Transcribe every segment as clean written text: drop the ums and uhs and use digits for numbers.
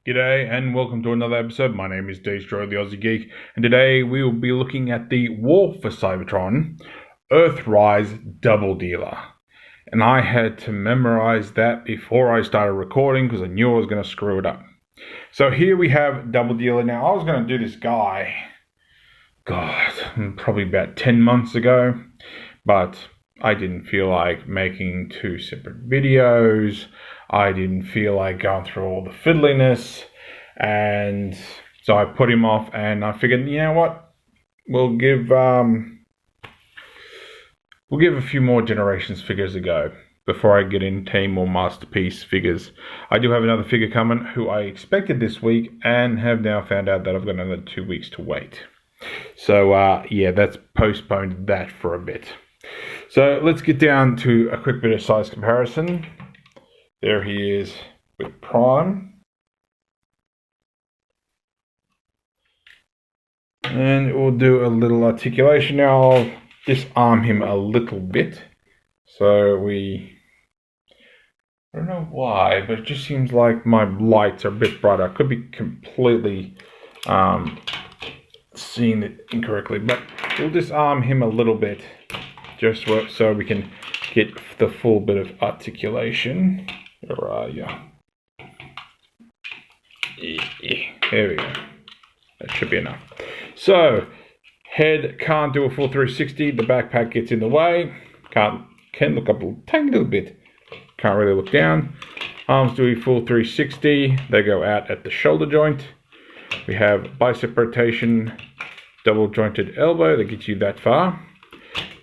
G'day and welcome to another episode. My name is Daethstro, the Aussie Geek, and today we will be looking at the War for Cybertron Earthrise Double Dealer. And I had to memorize that before I started recording because I knew I was going to screw it up. So here we have Double Dealer. Now I was going to do this guy, probably about 10 months ago, but I didn't feel like making two separate videos. I didn't feel like going through all the fiddliness, and so I put him off, and I figured, you know what, we'll give a few more Generations figures a go before I get into any more Masterpiece figures. I do have another figure coming who I expected this week and have now found out that I've got another 2 weeks to wait. So yeah, that's postponed that for a bit. So let's get down to a quick bit of size comparison. There he is with Prime. And we'll do a little articulation. Now I'll disarm him a little bit. So I don't know why, but it just seems like my lights are a bit brighter. I could be completely seeing it incorrectly, but we'll disarm him a little bit just so we can get the full bit of articulation. Where are you? There we go. That should be enough. So, head can't do a full 360. The backpack gets in the way. Can look up a tiny little bit. Can't really look down. Arms do a full 360. They go out at the shoulder joint. We have bicep rotation, double jointed elbow that gets you that far.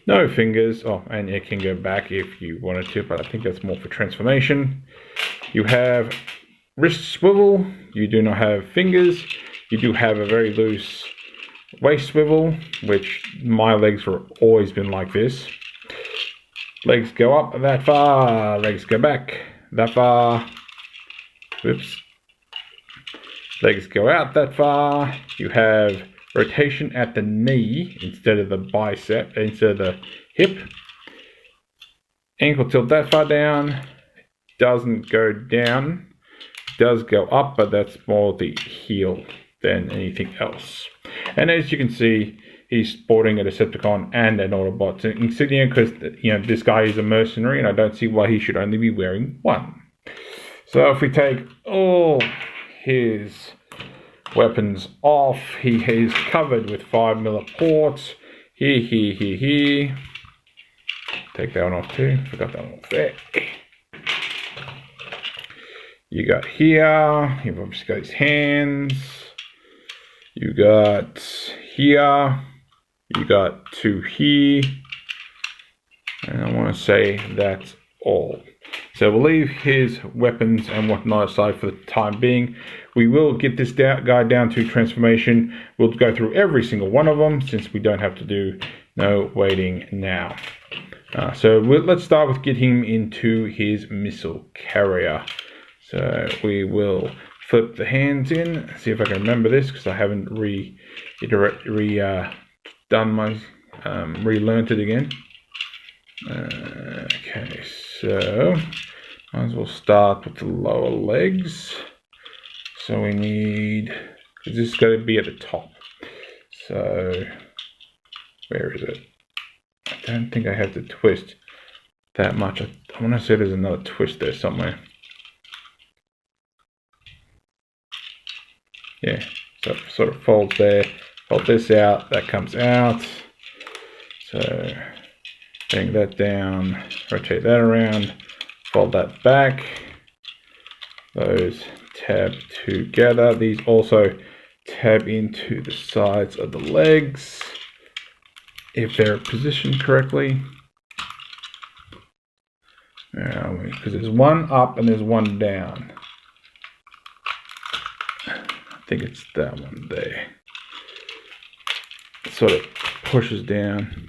No fingers. Oh, and it can go back if you wanted to, but I think that's more for transformation. You have wrist swivel. You do not have fingers. You do have a very loose waist swivel, which my legs have always been like this. Legs go up that far. Legs go back that far. Whoops. Legs go out that far. You have rotation at the knee instead of the bicep, instead of the hip. Ankle tilt that far down. Doesn't go down. Does go up, but that's more the heel than anything else. And as you can see, he's sporting a Decepticon and an Autobot insignia because, you know, this guy is a mercenary and I don't see why he should only be wearing one. So if we take all his weapons off, he is covered with 5mm ports. He. Take that one off too. Forgot that one off there. You got here. You've obviously got his hands. You got here. You got two here. And I want to say that's all. So we'll leave his weapons and whatnot aside for the time being. We will get this guy down to transformation. We'll go through every single one of them since we don't have to do no waiting now. Let's start with getting him into his missile carrier. So we will flip the hands in. See if I can remember this because I haven't relearned it again. Okay, so might as well start with the lower legs. So we need, because this is going to be at the top. So where is it? I don't think I have to twist that much. I want to say there's another twist there somewhere. Yeah, so it sort of folds there. Fold this out, that comes out. So bring that down, rotate that around, fold that back. Those tab together. These also tab into the sides of the legs if they're positioned correctly. Because there's one up and there's one down. I think it's that one there. It sort of pushes down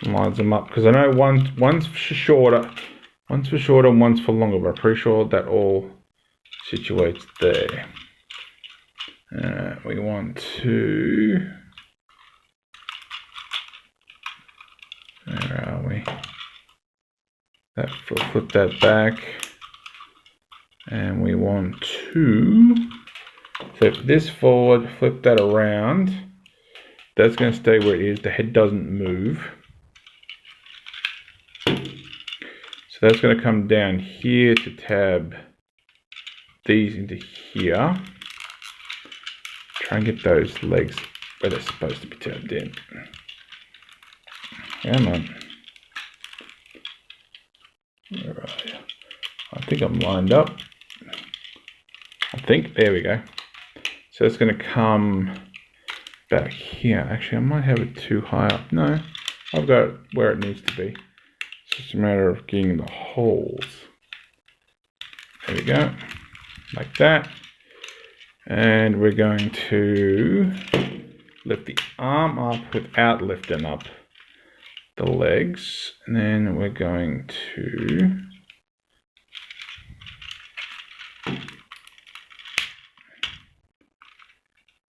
and lines them up. Because I know one's for shorter, one's for longer, but I'm pretty sure that all situates there. We want to, where are we? Flip that back, and we want to So this forward, flip that around. That's going to stay where it is. The head doesn't move. So that's going to come down here to tab these into here. Try and get those legs where they're supposed to be tabbed in. Come on. Alright. I think I'm lined up. There we go. So it's going to come back here. Actually, I might have it too high up. No, I've got it where it needs to be. It's just a matter of getting the holes. There we go. Like that. And we're going to lift the arm up without lifting up the legs. And then we're going to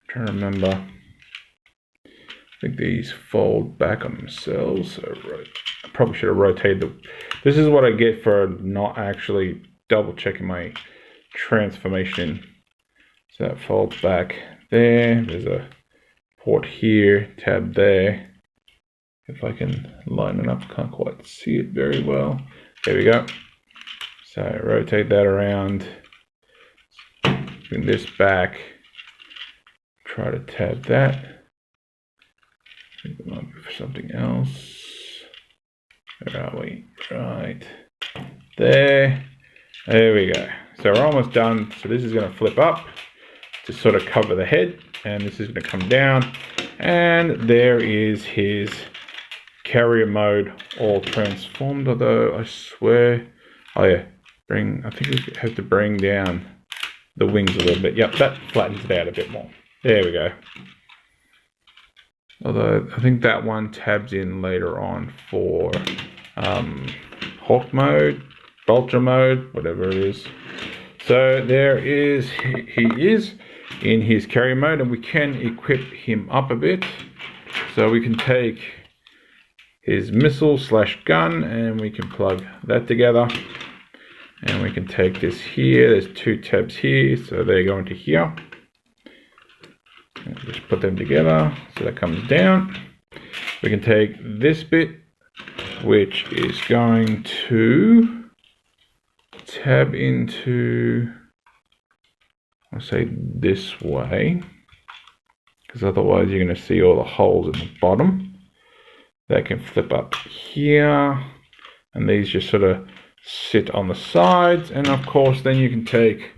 trying to remember. I think these fold back on themselves. So I probably should have rotated the. This is what I get for not actually double checking my transformation. So that folds back there. There's a port here, tab there. If I can line it up, can't quite see it very well. There we go. So rotate that around. Bring this back. Try to tab that. I think it might be for something else. Where are we? Right there. There we go. So we're almost done. So this is going to flip up to sort of cover the head, and this is going to come down, and there is his carrier mode all transformed. Although I swear, oh yeah, I think we have to bring down the wings a little bit. Yep, that flattens it out a bit more. There we go. Although I think that one tabs in later on for hawk mode, vulture mode, whatever it is. So there is, he is in his carrier mode, and we can equip him up a bit. So we can take his missile / gun, and we can plug that together. And we can take this here. There's 2 tabs here, so they go into here. And just put them together, so that comes down. We can take this bit, which is going to tab into, I'll say this way, because otherwise you're going to see all the holes in the bottom. That can flip up here, and these just sort of sit on the sides. And of course then you can take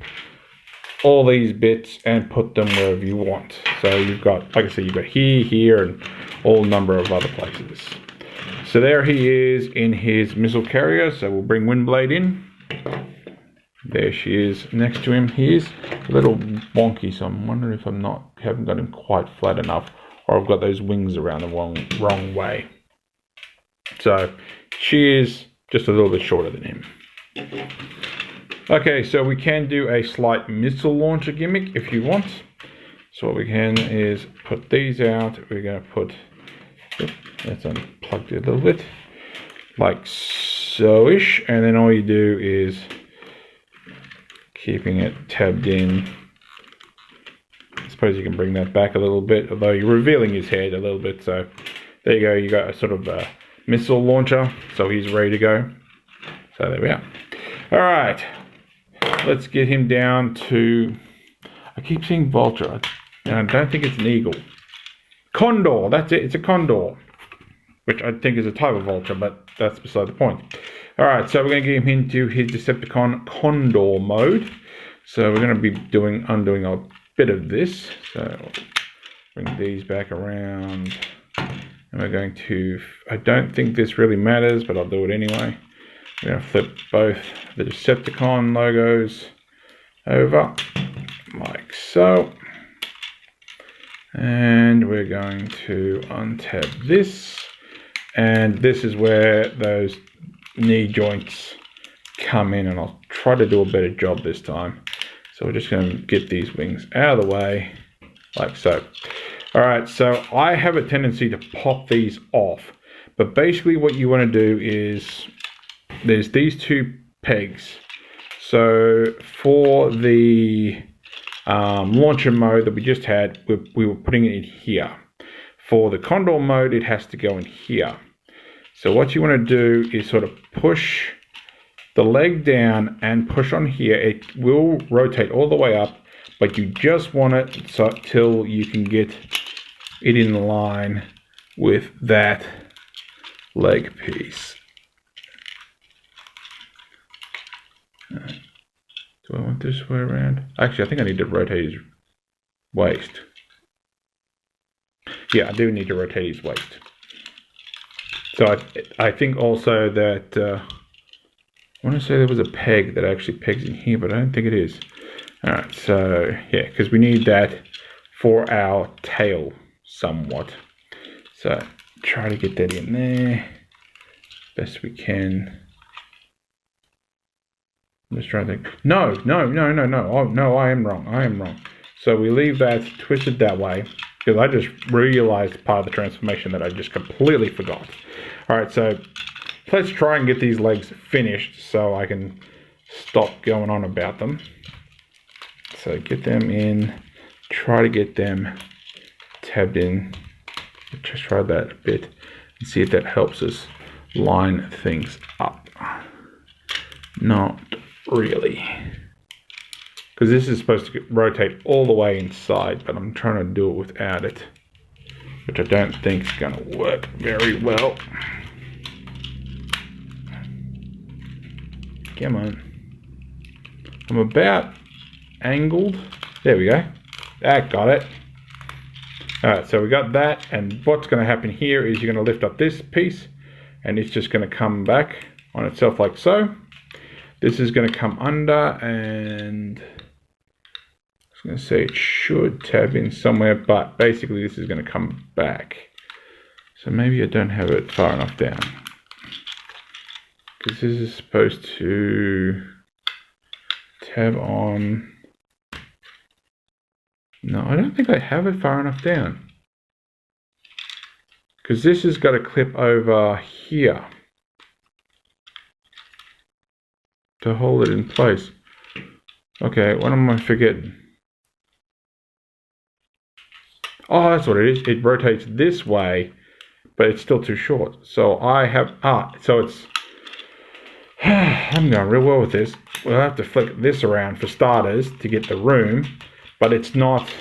all these bits and put them wherever you want. So you've got, like I said, you've got here, here, and all number of other places. So there he is in his missile carrier. So we'll bring Windblade in. There she is next to him. He is a little wonky, so I'm wondering if haven't got him quite flat enough, or I've got those wings around the wrong way. So she is just a little bit shorter than him. Okay, so we can do a slight missile launcher gimmick if you want. So what we can is put these out. We're going to put, let's unplug it a little bit, like so-ish, and then all you do is keeping it tabbed in. I suppose you can bring that back a little bit, although you're revealing his head a little bit. So there you go, you got a sort of a missile launcher, so he's ready to go. So there we are. All right, let's get him down to, I keep saying vulture, I don't think it's an eagle. Condor, that's it, it's a condor, which I think is a type of vulture, but that's beside the point. All right, so we're going to get him into his Decepticon Condor mode. So we're going to be undoing a bit of this. So bring these back around, and we're going to, I don't think this really matters, but I'll do it anyway. We're going to flip both the Decepticon logos over, like so. And we're going to untab this. And this is where those knee joints come in, and I'll try to do a better job this time. So we're just going to get these wings out of the way, like so. All right, so I have a tendency to pop these off. But basically what you want to do is, there's these 2 pegs. So for the launcher mode that we just had, we were putting it in here. For the Condor mode, it has to go in here. So what you want to do is sort of push the leg down and push on here. It will rotate all the way up, but you just want it so till you can get it in line with that leg piece. Do I want this way around? Actually, I think I need to rotate his waist. Yeah, I do need to rotate his waist. So I think also that, I want to say there was a peg that actually pegs in here, but I don't think it is. All right, so yeah, because we need that for our tail somewhat. So try to get that in there best we can. I'm just trying to think. No. Oh, no, I am wrong. So we leave that twisted that way because I just realized part of the transformation that I just completely forgot. All right, so let's try and get these legs finished so I can stop going on about them. So get them in, try to get them tabbed in. Just try that a bit and see if that helps us line things up. Not really. Because this is supposed to rotate all the way inside, but I'm trying to do it without it, which I don't think is going to work very well. Come on. I'm about angled. There we go. That got it. Alright, so we got that, and what's going to happen here is you're going to lift up this piece, and it's just going to come back on itself like so. This is going to come under, and I was going to say it should tab in somewhere, but basically this is going to come back. So maybe I don't have it far enough down, because this is supposed to tab on. No, I don't think I have it far enough down, because this has got to clip over here to hold it in place. Okay, what am I forgetting? Oh, that's what it is. It rotates this way, but it's still too short. So I have, so it's, I'm going real well with this. We'll have to flick this around for starters to get the room, but it's not.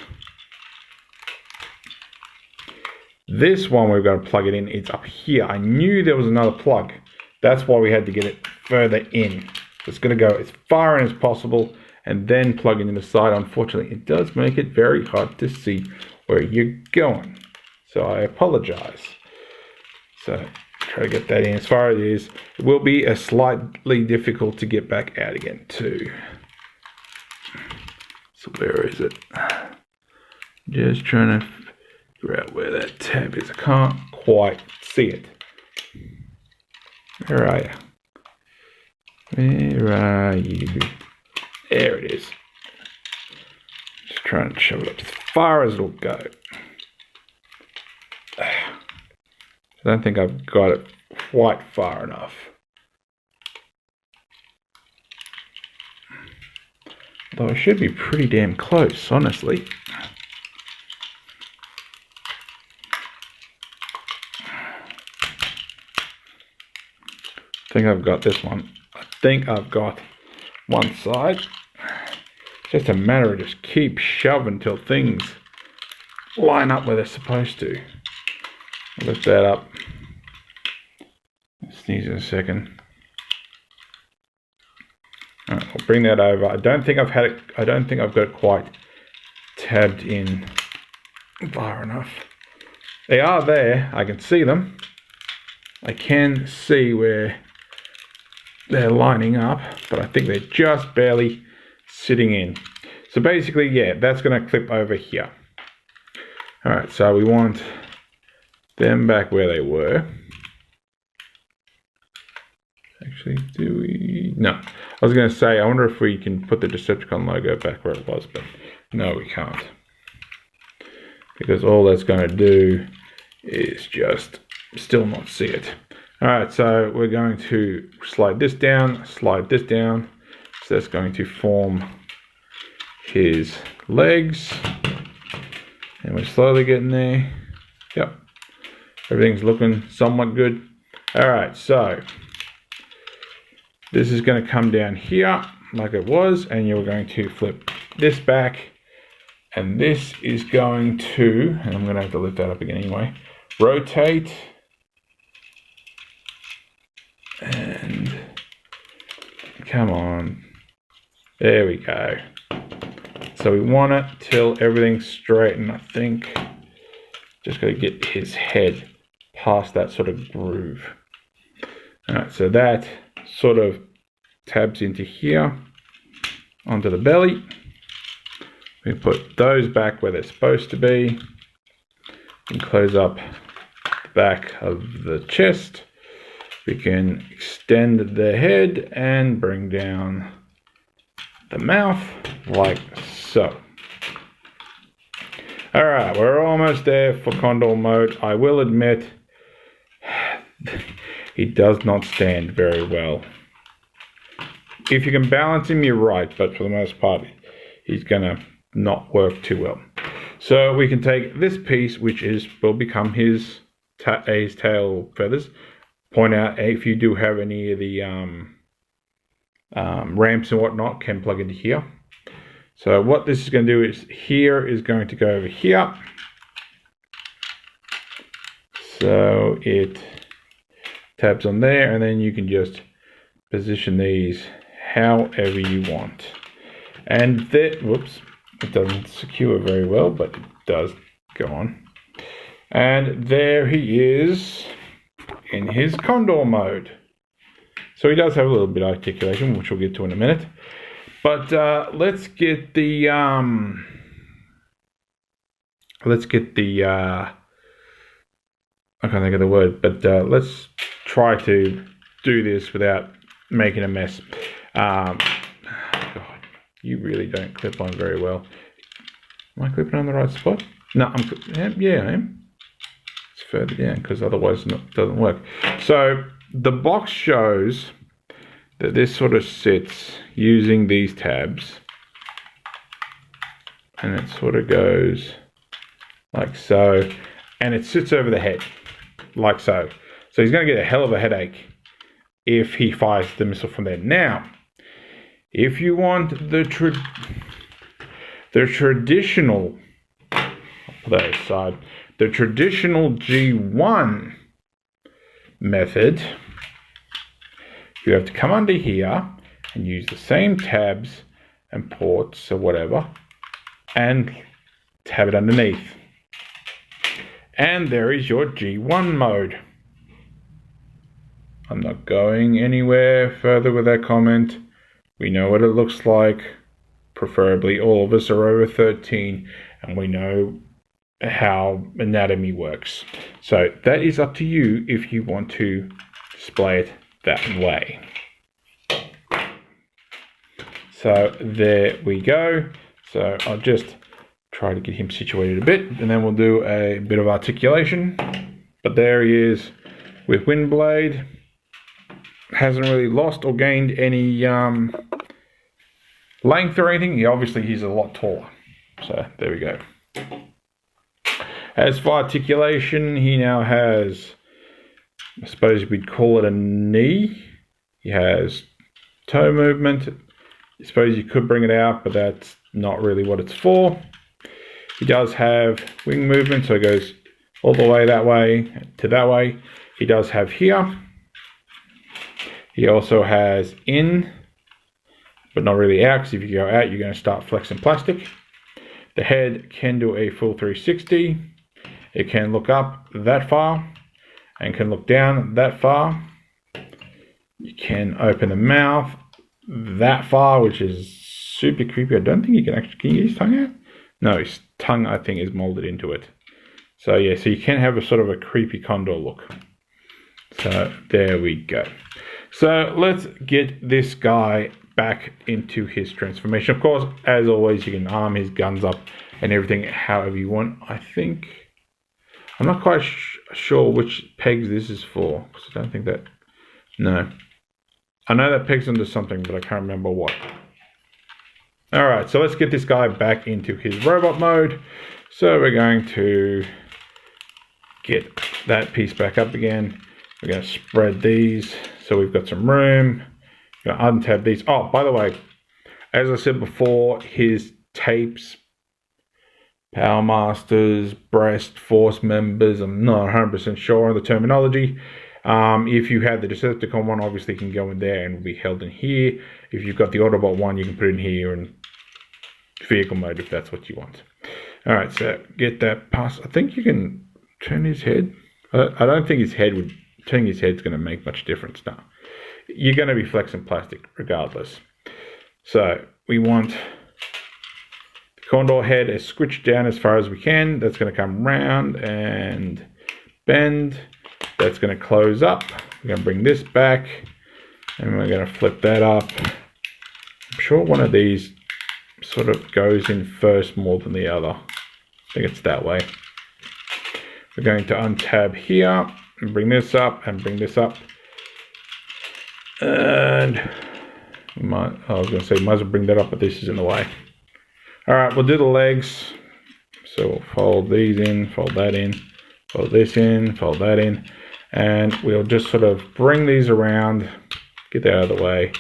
This one we've got to plug it in. It's up here. I knew there was another plug. That's why we had to get it further in. It's going to go as far in as possible and then plug it in the side. Unfortunately, it does make it very hard to see where you're going. So I apologize. So try to get that in as far as it is. It will be a slightly difficult to get back out again too. So where is it? Just trying to figure out where that tab is. I can't quite see it. Where are you? Where are you? There it is. Just trying to shove it up as far as it'll go. I don't think I've got it quite far enough. Though I should be pretty damn close, honestly. I think I've got this one. I think I've got one side. It's just a matter of just keep shoving till things line up where they're supposed to. Lift that up. Sneeze in a second. Alright, I'll bring that over. I don't think I've got it quite tabbed in far enough. They are there. I can see them. I can see where they're lining up, but I think they're just barely sitting in. So basically, yeah, that's going to clip over here. All right, so we want them back where they were. Actually, do we? No. I was going to say, I wonder if we can put the Decepticon logo back where it was, but no, we can't. Because all that's going to do is just still not see it. Alright, so we're going to slide this down. So that's going to form his legs. And we're slowly getting there. Yep. Everything's looking somewhat good. Alright, so this is going to come down here like it was, and you're going to flip this back, and this is going to, and I'm going to have to lift that up again anyway, rotate, and come on, there we go. So we want it till everything's straight, and I think just got to get his head past that sort of groove. Alright, so that sort of tabs into here, onto the belly. We put those back where they're supposed to be, and close up the back of the chest. We can extend the head and bring down the mouth like so. Alright, we're almost there for condor mode. I will admit, he does not stand very well. If you can balance him, you're right, but for the most part, he's gonna not work too well. So we can take this piece, which will become his tail feathers. Point out if you do have any of the ramps and whatnot, can plug into here. So what this is going to do is here is going to go over here. So it tabs on there, and then you can just position these however you want. And that, whoops, it doesn't secure very well, but it does go on. And there he is in his condor mode. So he does have a little bit of articulation, which we'll get to in a minute. But let's get the I can't think of the word, but let's try to do this without making a mess. God, you really don't clip on very well. Am I clipping on the right spot? No, yeah, I am. It's further down because otherwise it doesn't work. So the box shows that this sort of sits using these tabs, and it sort of goes like so, and it sits over the head like so. So he's going to get a hell of a headache if he fires the missile from there. Now, if you want the traditional, I'll put that aside, the traditional G1 method, you have to come under here and use the same tabs and ports or whatever and tab it underneath. And there is your G1 mode. I'm not going anywhere further with that comment. We know what it looks like. Preferably all of us are over 13 and we know how anatomy works. So that is up to you if you want to display it that way. So there we go. So I'll just try to get him situated a bit, and then we'll do a bit of articulation. But there he is with Windblade. Hasn't really lost or gained any length or anything. Obviously he's a lot taller. So there we go. As for articulation, he now has, I suppose we'd call it a knee. He has toe movement. I suppose you could bring it out, but that's not really what it's for. He does have wing movement, so it goes all the way that way to that way. He does have here. He also has in, but not really out, because if you go out, you're going to start flexing plastic. The head can do a full 360. It can look up that far and can look down that far. You can open the mouth that far, which is super creepy. I don't think you can actually, can you get his tongue out? No, his tongue, I think, is molded into it. So yeah, so you can have a sort of a creepy condor look. So there we go. So let's get this guy back into his transformation. Of course, as always, you can arm his guns up and everything however you want. I think, I'm not quite sure which pegs this is for, because I don't think that, no. I know that pegs into something, but I can't remember what. Alright, so let's get this guy back into his robot mode. So we're going to get that piece back up again. We're going to spread these so we've got some room. We're going to untab these. Oh, by the way, as I said before, his tapes, Power Masters, breast, force members, I'm not 100% sure on the terminology. If you have the Decepticon one, obviously you can go in there and will be held in here. If you've got the Autobot one, you can put it in here and vehicle mode if that's what you want. Alright, so get that past. I think you can turn his head. I don't think turning his head's going to make much difference now. You're going to be flexing plastic regardless. So we want the Condor head is squished down as far as we can. That's going to come round and bend. That's going to close up. We're going to bring this back and we're going to flip that up. I'm sure one of these sort of goes in first more than the other. I think it's that way. We're going to untab here and bring this up and bring this up. And I was going to say, might as well bring that up, but this is in the way. Alright, we'll do the legs. So we'll fold these in, fold that in, fold this in, fold that in. And we'll just sort of bring these around, get that out of the way,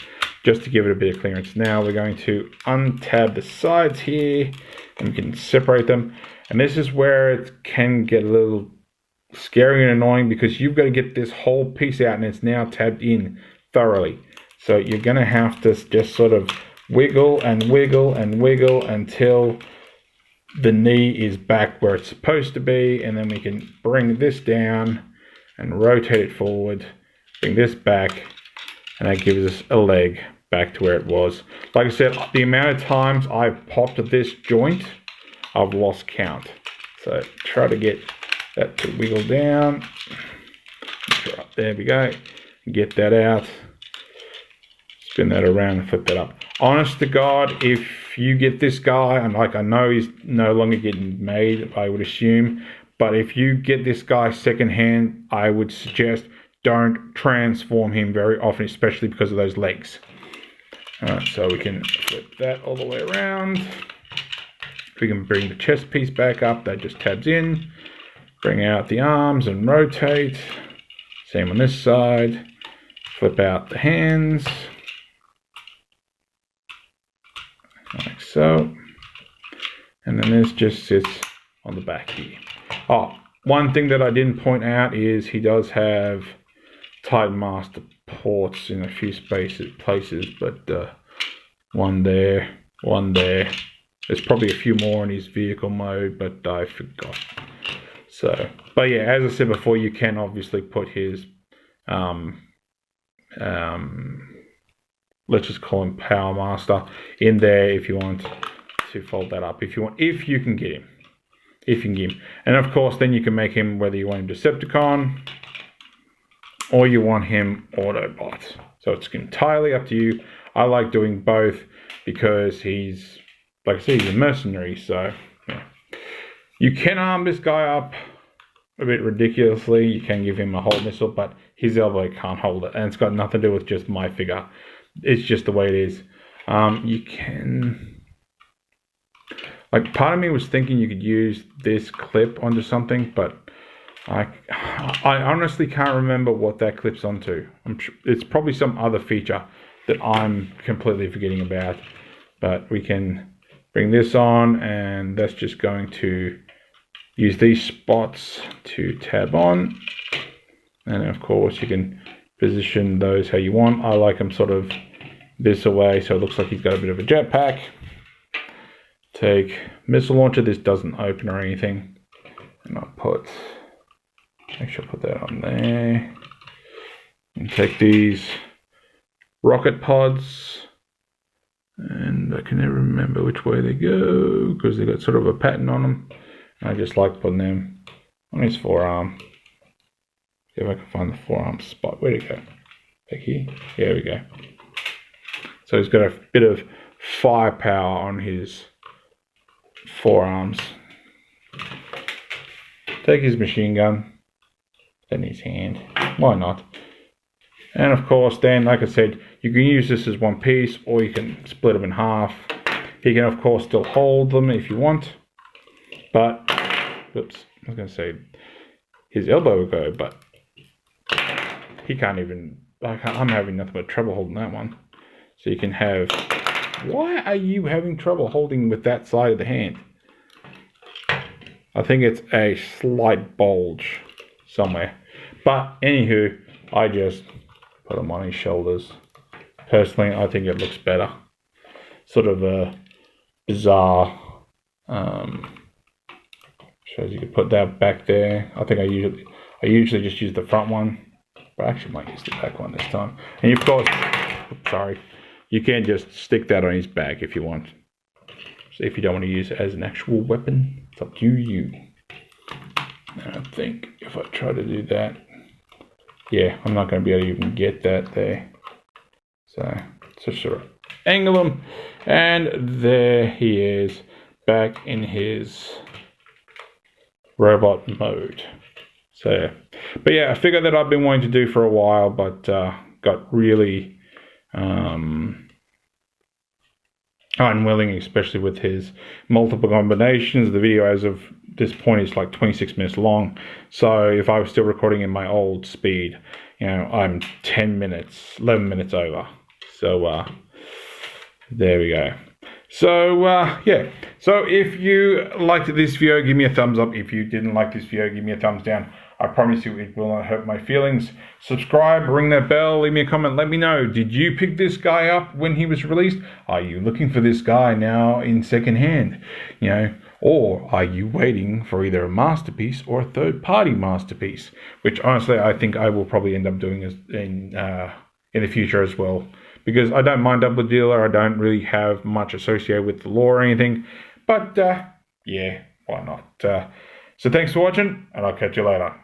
just to give it a bit of clearance. Now we're going to untab the sides here, and we can separate them. And this is where it can get a little scary and annoying because you've got to get this whole piece out and it's now tabbed in thoroughly. So you're going to have to just sort of wiggle and wiggle and wiggle until the knee is back where it's supposed to be, and then we can bring this down and rotate it forward, bring this back, and that gives us a leg back to where it was. Like I said, the amount of times I've popped this joint, I've lost count. So try to get that to wiggle down. There we go. Get that out. Spin that around and flip that up. Honest to God, if you get this guy, and like I know he's no longer getting made, I would assume, but if you get this guy secondhand, I would suggest don't transform him very often, especially because of those legs. Alright, so we can flip that all the way around. We can bring the chest piece back up, that just tabs in. Bring out the arms and rotate. Same on this side. Flip out the hands. Like so. And then this just sits on the back here. Oh, one thing that I didn't point out is he does have Titan Master ports in a few places, but one there, one there. There's probably a few more in his vehicle mode, but I forgot. So, but yeah, as I said before, you can obviously put his, let's just call him Power Master in there if you want to fold that up. If you can get him. If you can get him. And of course, then you can make him whether you want him Decepticon or you want him Autobot. So it's entirely up to you. I like doing both because he's, like I said, he's a mercenary. So yeah. You can arm this guy up a bit ridiculously. You can give him a hold missile, but his elbow can't hold it. And it's got nothing to do with just my figure. It's just the way it is. You can... Like, part of me was thinking you could use this clip onto something, but I honestly can't remember what that clips onto. It's probably some other feature that I'm completely forgetting about. But we can bring this on, and that's just going to use these spots to tab on. And of course, you can position those how you want. I like them sort of this away, so it looks like he's got a bit of a jetpack. Take missile launcher. This doesn't open or anything. And I'll make sure I put that on there. And take these rocket pods. And I can never remember which way they go because they've got sort of a pattern on them. I just like putting them on his forearm. See if I can find the forearm spot. Where'd it go? Back here? Here we go. So he's got a bit of firepower on his forearms. Take his machine gun, in his hand. Why not? And of course, then, like I said, you can use this as one piece, or you can split them in half. He can, of course, still hold them if you want. But, oops, I was going to say his elbow will go, but he can't even, I'm having nothing but trouble holding that one. So you can have, why are you having trouble holding with that side of the hand? I think it's a slight bulge somewhere. But anywho, I just put him on his shoulders. Personally, I think it looks better. Sort of a bizarre, shows you can put that back there. I think I usually just use the front one, but I actually might use the back one this time. And of course, sorry, you can just stick that on his back if you want. So if you don't want to use it as an actual weapon, it's up to you. And I think if I try to do that, yeah, I'm not going to be able to even get that there. So just sort of angle him, and there he is back in his robot mode. So, but yeah, a figure that I've been wanting to do for a while, but got really unwilling, especially with his multiple combinations. The video as of this point is like 26 minutes long, so if I was still recording in my old speed, you know, I'm 11 minutes over. So there we go. So yeah, so if you liked this video, give me a thumbs up. If you didn't like this video, give me a thumbs down. I promise you it will not hurt my feelings. Subscribe, ring that bell, leave me a comment, let me know. Did you pick this guy up when he was released? Are you looking for this guy now in second hand? You know, or are you waiting for either a masterpiece or a third-party masterpiece? Which honestly, I think I will probably end up doing in the future as well. Because I don't mind double dealer, I don't really have much associated with the lore or anything. But yeah, why not? So thanks for watching, and I'll catch you later.